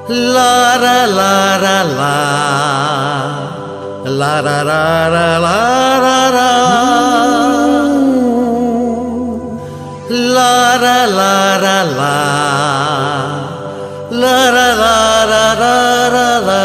La la la la la la la la la la la la la la la la la la la.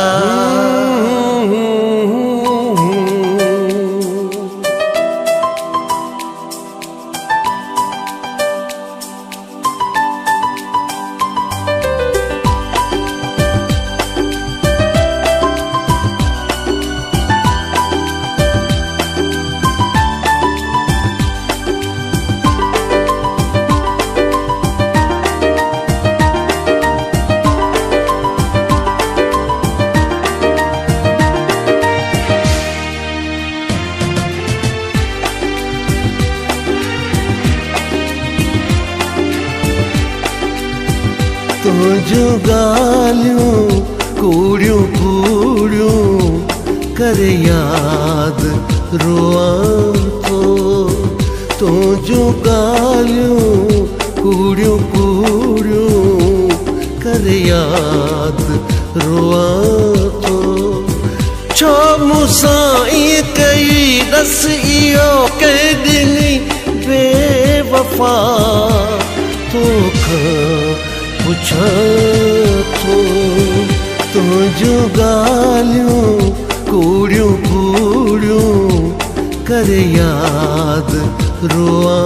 तुझो गालियों कूड़ियों कूड़ियों कर याद रोआ तो तुझो गालियों कूड़ियों कूड़ियों कर याद रोआ तो छो मुसाई कई दस इयो के दिन बेवफा तो पुछा तो तुझो गालियों कूड़ियों कूड़ियों कर याद रोआ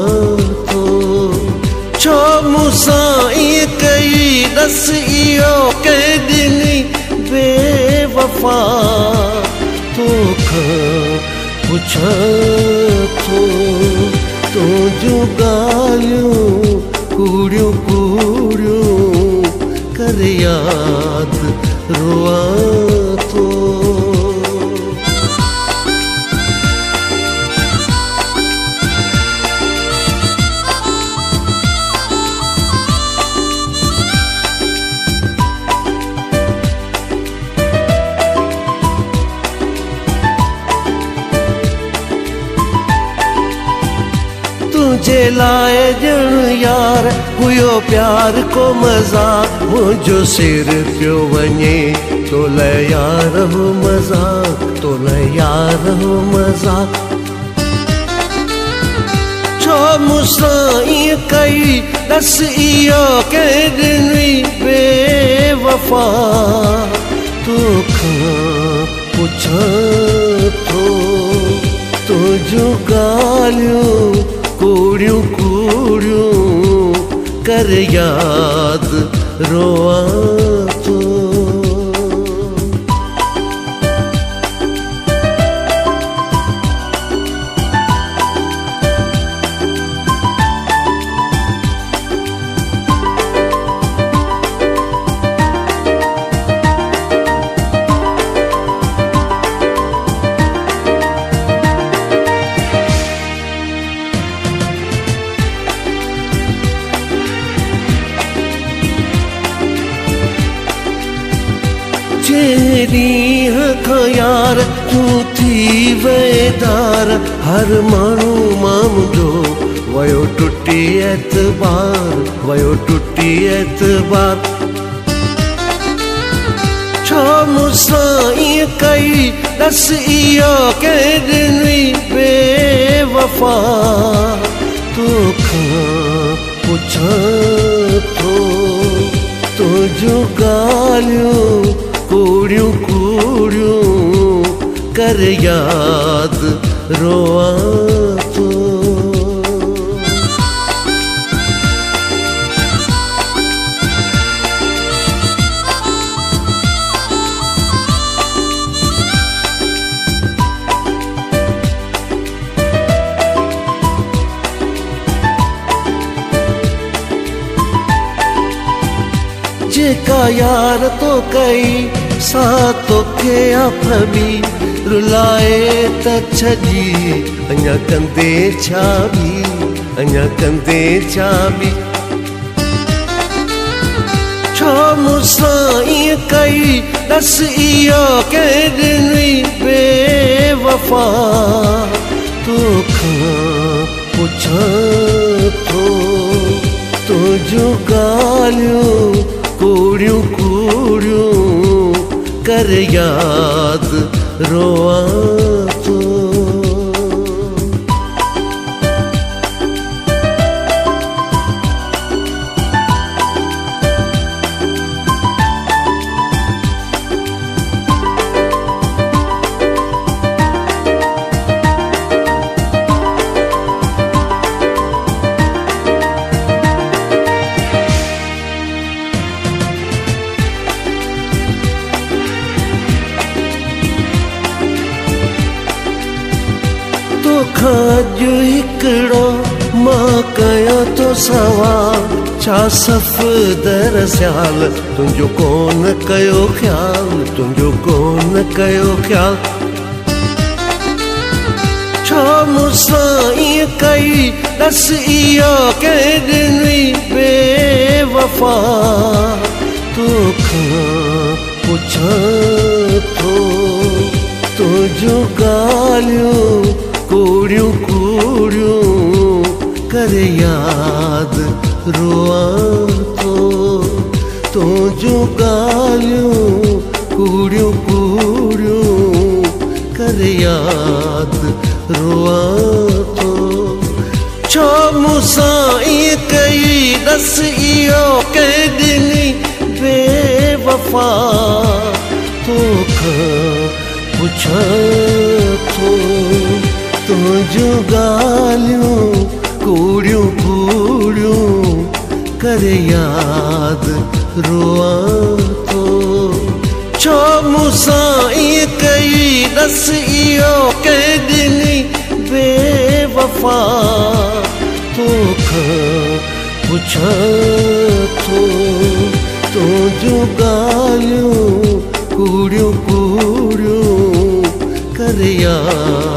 तो छो मुसाई कई दस इयो के दिन बेवफा तो पुछा तो तुझो गालियों कूड़ियों कूड़ियों कर याद रोआ तो तुझे लाए जण यार हुयो प्यार को मज़ाक मुझो सिर पियो वञे तो ले यार हो मज़ाक तो ले यार हो मज़ाक छो मुसाई कई दस इयो के दिन बेवफा तो पुछा तो तुझो गालियों कूड़ियों कूड़ियों कर याद रोआ तो जेरी हखा यार तू थी वेदार हर मानू मामदो वयो टुटी एतबार छो मुसाई कई दस इयो के दिन बेवफा तो पुछा तो तुझो गालियों कूड़ियों कूड़ियों कर याद रोआ तो जेका यार तो कई सातो के अफबी रुलाए त छजी अञा कंदे छा बि छो मुसाई कई दस इयो के दिन बेवफा तो पुछा तो तुझो गालियों कूड़ियूं कूड़ियूं कर याद रोआ तो। खाजो हिकड़ो मां कयो तो सवाल, छा सफ़दर स्याल तुंहिंजो कोन कयो ख़्याल, तुंहिंजो कोन कयो ख़्याल। छा मूंसां ईअं कई ॾस इहो कंहिं ॾिनी बेवफ़ा, तोखां पुछां थो तुंहिंजो ॻाल्हियूं कूड़ियूं कूड़ियूं कर याद रोआ तो। तुंहिंजो ॻाल्हियूं कूड़ियूं कूड़ियूं कर याद रोआ तो। छो मूंसां ईअं कई ॾस इहो कंहिं ॾिनी बेवफ़ा, तोखां पुछां थो तुंहिंजो ॻाल्हियूं कूड़ियूं कूड़ियूं कर याद रोआ तो। छो मूंसां ईअं कई ॾस इहो कंहिं ॾिनी बेवफ़ा, तोखां पुछां थो तुंहिंजो ॻाल्हियूं कूड़ियूं कूड़ियूं कर याद